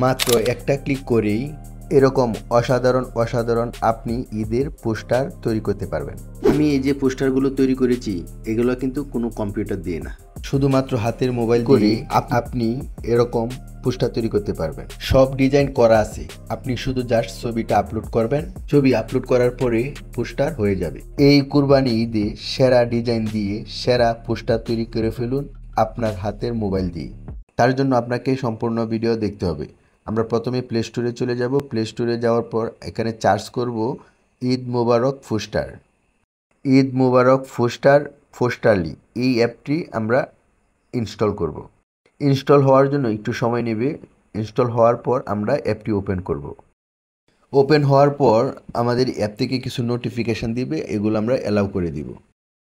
মাত্র একটা ক্লিক করেই এরকম অসাধারণ অসাধারণ আপনি ঈদের পোস্টার তৈরি করতে পারবেন। আমি এই যে পোস্টারগুলো তৈরি করেছি এগুলো কিন্তু কোনো কম্পিউটার দিয়ে না, শুধুমাত্র হাতের মোবাইল দিয়ে আপনি এরকম পোস্টার তৈরি করতে পারবেন। সব ডিজাইন করা আছে, আপনি শুধু জাস্ট ছবিটা আপলোড করবেন। ছবি আপলোড করার পরে পোস্টার হয়ে যাবে। এই কুরবানি ঈদে সেরা ডিজাইন দিয়ে সেরা পোস্টার তৈরি করে ফেলুন আপনার হাতের মোবাইল দিয়ে। তার জন্য আপনাকে সম্পূর্ণ ভিডিও দেখতে হবে। আমরা প্রথমে প্লে স্টোরে চলে যাব। প্লে স্টোরে যাওয়ার পর এখানে সার্চ করব ঈদ মোবারক পোস্টার। ঈদ মোবারক পোস্টারলি এই অ্যাপটি আমরা ইনস্টল করব। ইনস্টল হওয়ার জন্য একটু সময় নেবে। ইনস্টল হওয়ার পর আমরা অ্যাপটি ওপেন করব। ওপেন হওয়ার পর আমাদের অ্যাপ থেকে কিছু নোটিফিকেশান দিবে, এগুলো আমরা অ্যালাউ করে দিব।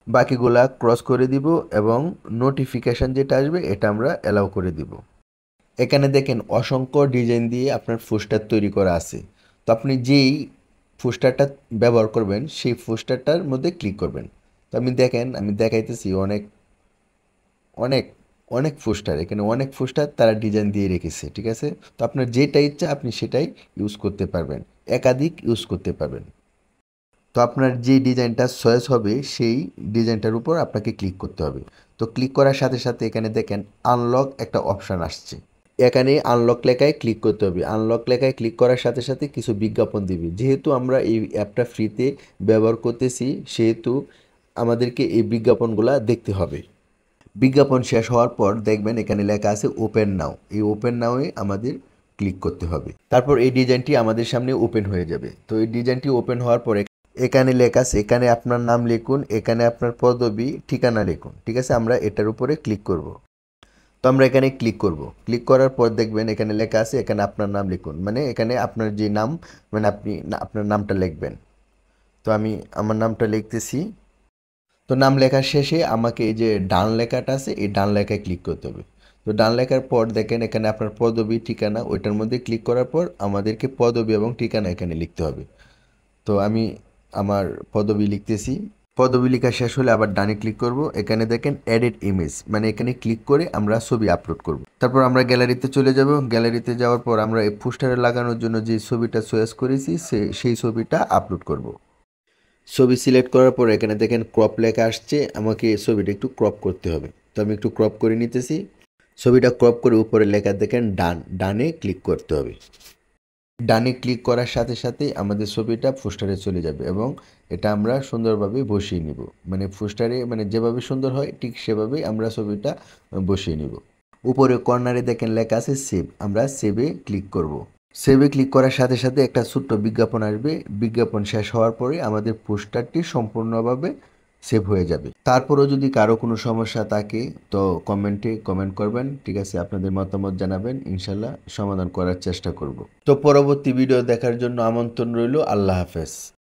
বাকিগুলা ক্রস করে দিব এবং নোটিফিকেশান যেটা আসবে এটা আমরা অ্যালাউ করে দিব। এখানে দেখেন অসংখ্য ডিজাইন দিয়ে আপনার পোস্টার তৈরি করা আছে। তো আপনি যেই পোস্টারটা ব্যবহার করবেন সেই পোস্টারটার মধ্যে ক্লিক করবেন। তো আমি দেখাইতেছি অনেক অনেক অনেক পোস্টার, এখানে অনেক পোস্টার তারা ডিজাইন দিয়ে রেখেছে, ঠিক আছে। তো আপনার যেটা ইচ্ছা আপনি সেটাই ইউজ করতে পারবেন, একাধিক ইউজ করতে পারবেন। তো আপনার যে ডিজাইনটা চয়েস হবে সেই ডিজাইনটার উপর আপনাকে ক্লিক করতে হবে। তো ক্লিক করার সাথে সাথে এখানে দেখেন আনলক একটা অপশান আসছে। এখানে আনলক লেখায় ক্লিক করতে হবে। আনলক লেখায় ক্লিক করার সাথে সাথে কিছু বিজ্ঞাপন দিবে। যেহেতু আমরা এই অ্যাপটা ফ্রিতে ব্যবহার করতেছি সেহেতু আমাদেরকে এই বিজ্ঞাপনগুলো দেখতে হবে। বিজ্ঞাপন শেষ হওয়ার পর দেখবেন এখানে লেখা আছে ওপেন নাও। এই ওপেন নাওয়ে আমাদের ক্লিক করতে হবে। তারপর এই ডিজাইনটি আমাদের সামনে ওপেন হয়ে যাবে। তো এই ডিজাইনটি ওপেন হওয়ার পরে এখানে লেখা আছে, এখানে আপনার নাম লিখুন, এখানে আপনার পদবি ঠিকানা লিখুন, ঠিক আছে। আমরা এটার উপরে ক্লিক করব। তো আমরা এখানে ক্লিক করব। ক্লিক করার পর দেখবেন এখানে লেখা আছে এখানে আপনার নাম লিখুন, মানে এখানে আপনার যে নাম, মানে আপনি আপনার নামটা লিখবেন। তো আমি আমার নামটা লিখতেছি। তো নাম লেখার শেষে আমাকে এই যে ডান লেখাটা আছে এই ডান লেখায় ক্লিক করতে হবে। তো ডান লেখার পর দেখেন এখানে আপনার পদবি ঠিকানা, ওইটার মধ্যে ক্লিক করার পর আমাদেরকে পদবি এবং ঠিকানা এখানে লিখতে হবে। তো আমি আমার পদবি লিখতেছি। পদবি লেখা শেষ হলে আবার ডানে ক্লিক করব। এখানে দেখেন এডিট ইমেজ, মানে এখানে ক্লিক করে আমরা ছবি আপলোড করব। তারপর আমরা গ্যালারিতে চলে যাব। গ্যালারিতে যাওয়ার পর আমরা এই পোস্টারে লাগানোর জন্য যে ছবিটা চয়েস করেছি সেই ছবিটা আপলোড করব। ছবি সিলেক্ট করার পর এখানে দেখেন ক্রপ লেখা আসছে, আমাকে ছবিটা একটু ক্রপ করতে হবে। তো আমি একটু ক্রপ করে নিতেছি। ছবিটা ক্রপ করে উপরে লেখা দেখেন ডানে ক্লিক করতে হবে। ডানে ক্লিক করার সাথে সাথে আমাদের ছবিটা পোস্টারে চলে যাবে এবং এটা আমরা সুন্দরভাবে বসিয়ে নিব। মানে পোস্টারে মানে যেভাবে সুন্দর হয় ঠিক সেভাবেই আমরা ছবিটা বসিয়ে নিব। উপরে কর্নারে দেখেন লেখা আছে সেভ, আমরা সেভে ক্লিক করব। সেভে ক্লিক করার সাথে সাথে একটা ছোট্ট বিজ্ঞাপন আসবে। বিজ্ঞাপন শেষ হওয়ার পরে আমাদের পোস্টারটি সম্পূর্ণভাবে সেভ হয়ে যাবে। তারপরেও যদি কারো কোনো সমস্যা থাকে তো কমেন্ট করবেন, ঠিক আছে। আপনাদের মতামত জানাবেন, ইনশাল্লাহ সমাধান করার চেষ্টা করব। তো পরবর্তী ভিডিও দেখার জন্য আমন্ত্রণ রইল। আল্লাহ হাফেজ।